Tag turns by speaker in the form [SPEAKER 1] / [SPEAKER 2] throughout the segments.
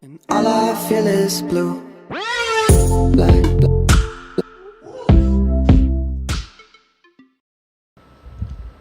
[SPEAKER 1] And all I feel is blue. Black, black.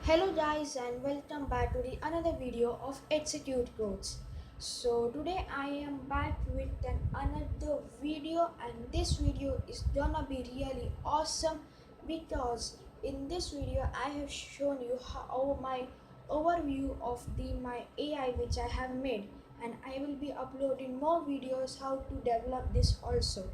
[SPEAKER 2] Hello guys and welcome back to the another video of Execute Codes. So today I am back with another video, and this video is gonna be really awesome because in this video I have shown you how my overview of my AI which I have made, and I will be uploading more videos how to develop this also.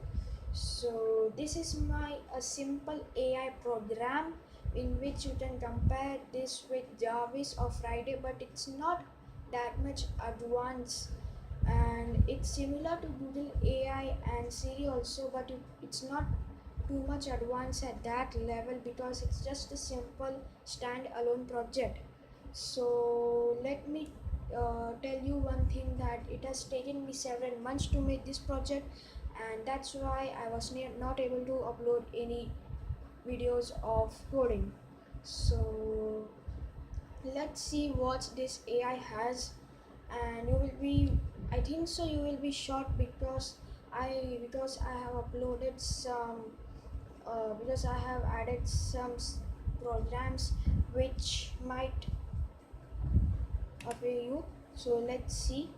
[SPEAKER 2] So this is my a simple AI program in which you can compare this with Jarvis or Friday, but it's not that much advanced, and it's similar to Google AI and Siri also, but it's not too much advanced at that level because it's just a simple standalone project. So let me tell you one thing, that it has taken me several months to make this project, and that's why I was not able to upload any videos of coding. So let's see what this AI has, and you will be, I think so you will be shocked because I have uploaded some because I have added some programs which might appear you. So let's see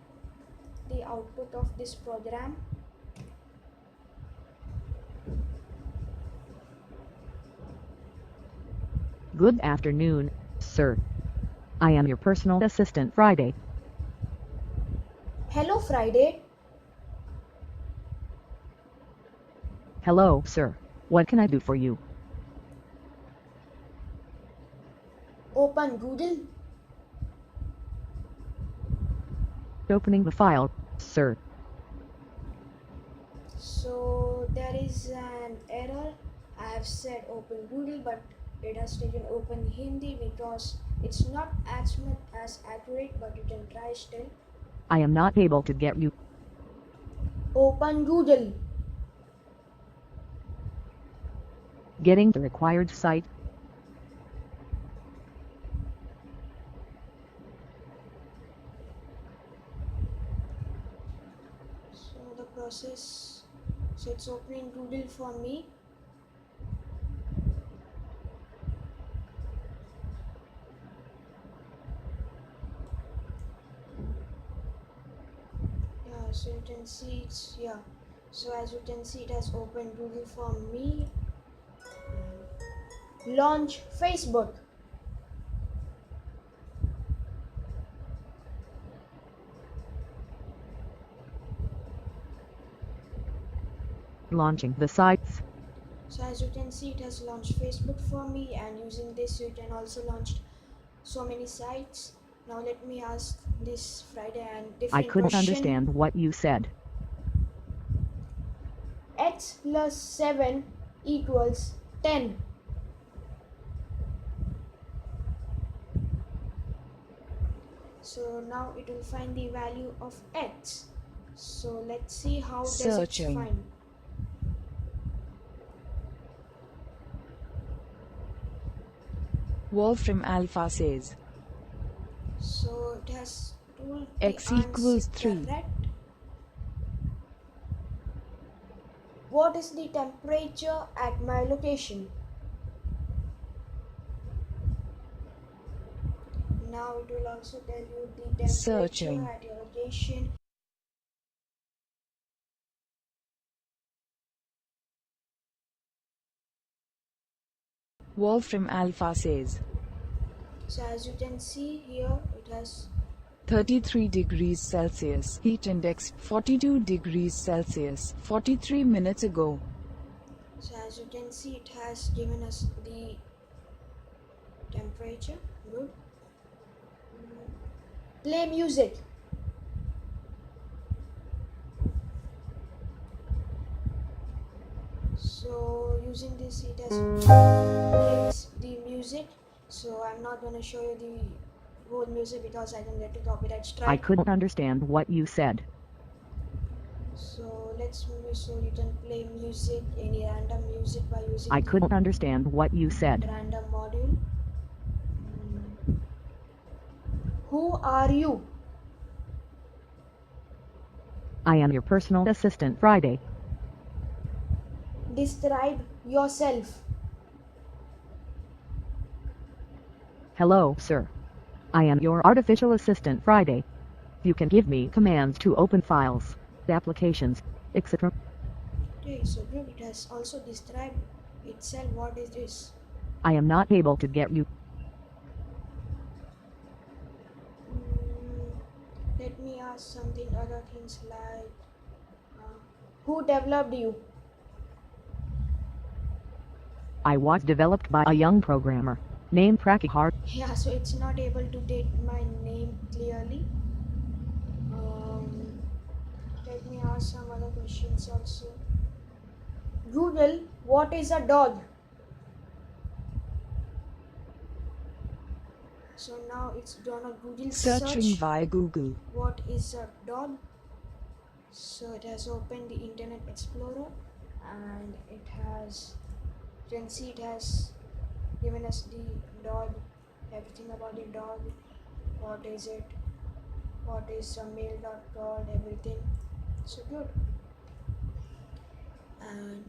[SPEAKER 2] the output of this program.
[SPEAKER 3] Good afternoon, sir. I am your personal assistant Friday.
[SPEAKER 2] Hello Friday.
[SPEAKER 3] Hello, sir. What can I do for you?
[SPEAKER 2] Open Google.
[SPEAKER 3] Opening the file, sir.
[SPEAKER 2] So there is an error. I have said open Google, but it has taken open Hindi because it's not as much as accurate, but you can try still.
[SPEAKER 3] I am not able to get you.
[SPEAKER 2] Open Google.
[SPEAKER 3] Getting the required site.
[SPEAKER 2] So the process, so it's opening Google for me. Yeah, so you can see it's, yeah. So as you can see, it has opened Google for me. Launch Facebook.
[SPEAKER 3] Launching the sites.
[SPEAKER 2] So as you can see, it has launched Facebook for me, and using this you can also launch so many sites. Now let me ask this Friday and
[SPEAKER 3] I
[SPEAKER 2] different
[SPEAKER 3] couldn't
[SPEAKER 2] question.
[SPEAKER 3] understand what you said.
[SPEAKER 2] X plus 7 equals 10. So now it will find the value of x. So let's see how does it
[SPEAKER 4] Searching.
[SPEAKER 2] find.
[SPEAKER 4] Wolfram Alpha says
[SPEAKER 2] So it has told
[SPEAKER 4] X
[SPEAKER 2] the
[SPEAKER 4] equals
[SPEAKER 2] answer
[SPEAKER 4] 3.
[SPEAKER 2] correct. What is the temperature at my location? Now it will also tell you the temperature
[SPEAKER 4] Searching.
[SPEAKER 2] at your location.
[SPEAKER 4] Wolfram Alpha says
[SPEAKER 2] So as you can see here, it has
[SPEAKER 4] 33 degrees Celsius. Heat index 42 degrees Celsius. 43 minutes ago.
[SPEAKER 2] So as you can see, it has given us the temperature. Good. Play music. So using this, it has plays the music. So I'm not gonna show you the whole music because I can get the copyright strike.
[SPEAKER 3] I couldn't understand what you said.
[SPEAKER 2] So let's move. So you can play music, any random music, by using
[SPEAKER 3] I
[SPEAKER 2] the
[SPEAKER 3] couldn't understand what you said.
[SPEAKER 2] random module. Who are you?
[SPEAKER 3] I am your personal assistant Friday.
[SPEAKER 2] Describe yourself.
[SPEAKER 3] Hello, sir. I am your artificial assistant Friday. You can give me commands to open files, applications, etc.
[SPEAKER 2] Okay, so good. It has also described itself. What is this?
[SPEAKER 3] I am not able to get you.
[SPEAKER 2] Let me ask something other things like uh, who developed you?
[SPEAKER 3] I was developed by a young programmer named Prakihar.
[SPEAKER 2] Yeah, so it's not able to take my name clearly. Um, Let me ask some other questions also. Google, what is a dog? So now it's gonna Google
[SPEAKER 4] Searching
[SPEAKER 2] search
[SPEAKER 4] via Google.
[SPEAKER 2] what is a dog. So it has opened the Internet Explorer and it has, you can see it has given us the dog, everything about the dog, what is it, what is a male dog called, everything. So good. And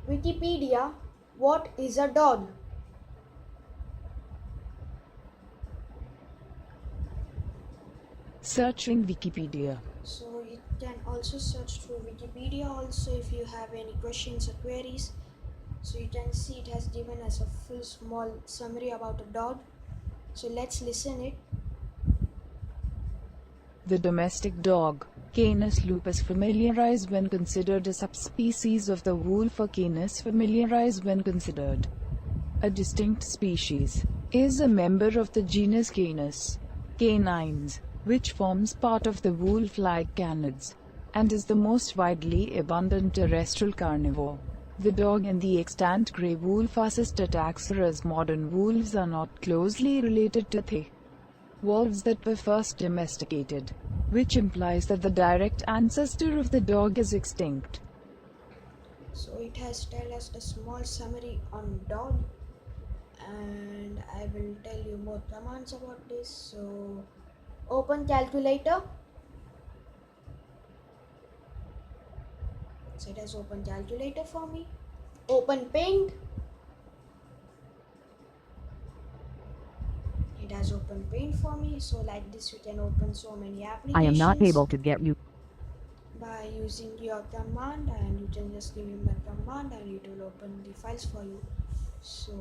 [SPEAKER 2] Wikipedia, what is a dog?
[SPEAKER 4] Searching Wikipedia.
[SPEAKER 2] So you can also search through Wikipedia also if you have any questions or queries. So you can see it has given us a full small summary about a dog. So let's listen it.
[SPEAKER 4] The domestic dog, Canis lupus familiaris, when considered a subspecies of the wolf, or Canis familiaris when considered a distinct species, is a member of the genus Canis canines, which forms part of the wolf-like canids, and is the most widely abundant terrestrial carnivore. The dog and the extant grey wolf are sister taxons. Modern wolves are not closely related to the wolves that were first domesticated, which implies that the direct ancestor of the dog is extinct.
[SPEAKER 2] So it has tell us a small summary on dog, and I will tell you more commands about this. So open calculator. So it has open calculator for me. Open paint. It has open paint for me. So like this you can open so many
[SPEAKER 3] I am not
[SPEAKER 2] applications
[SPEAKER 3] able to get you.
[SPEAKER 2] by using your command, and you can just give him a command and it will open the files for you. So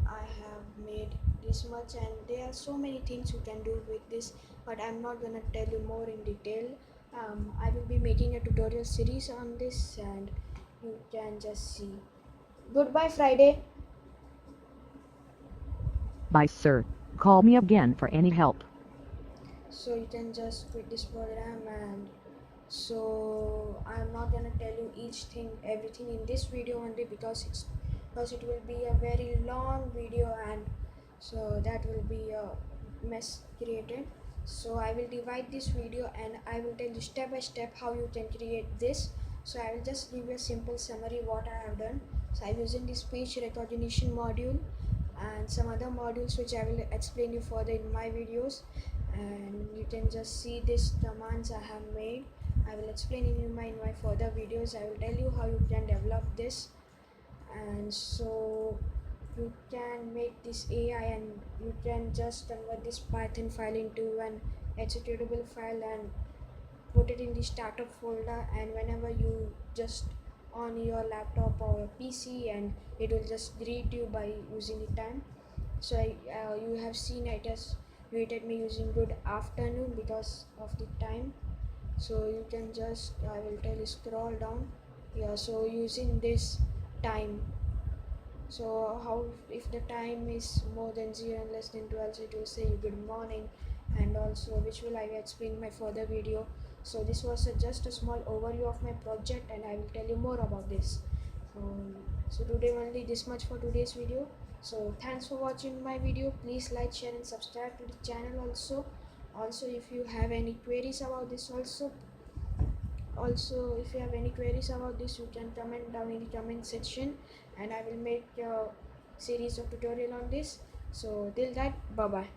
[SPEAKER 2] I have made this much, and there are so many things you can do with this, but I'm not gonna tell you more in detail. I will be making a tutorial series on this and you can just see. Goodbye Friday.
[SPEAKER 3] Bye, sir. Call me again for any help.
[SPEAKER 2] So you can just quit this program, and so I'm not gonna tell you each thing, everything in this video only, because it will be a very long video, and so that will be a mess created. So I will divide this video and I will tell you step by step how you can create this. So I will just give you a simple summary what I have done. So I'm using this speech recognition module and some other modules which I will explain you further in my videos, and you can just see these commands I have made. I will explain in my further videos. I will tell you how you can develop this, and so you can make this AI and you can just convert this Python file into an executable file and put it in the startup folder, and whenever you just on your laptop or your PC, and it will just greet you by using the time. So you have seen it has greeted me using good afternoon because of the time. So you can just, I will tell you, scroll down. Yeah, so using this time, so how if the time is more than 0 and less than 12, so it will say you good morning, and also which will I will explain in my further video. So this was just a small overview of my project, and I will tell you more about this. So today only this much for today's video. So thanks for watching my video. Please like, share and subscribe to the channel also if you have any queries about this, also if you have any queries about this, you can comment down in the comment section, and I will make a series of tutorial on this. So till that, bye bye.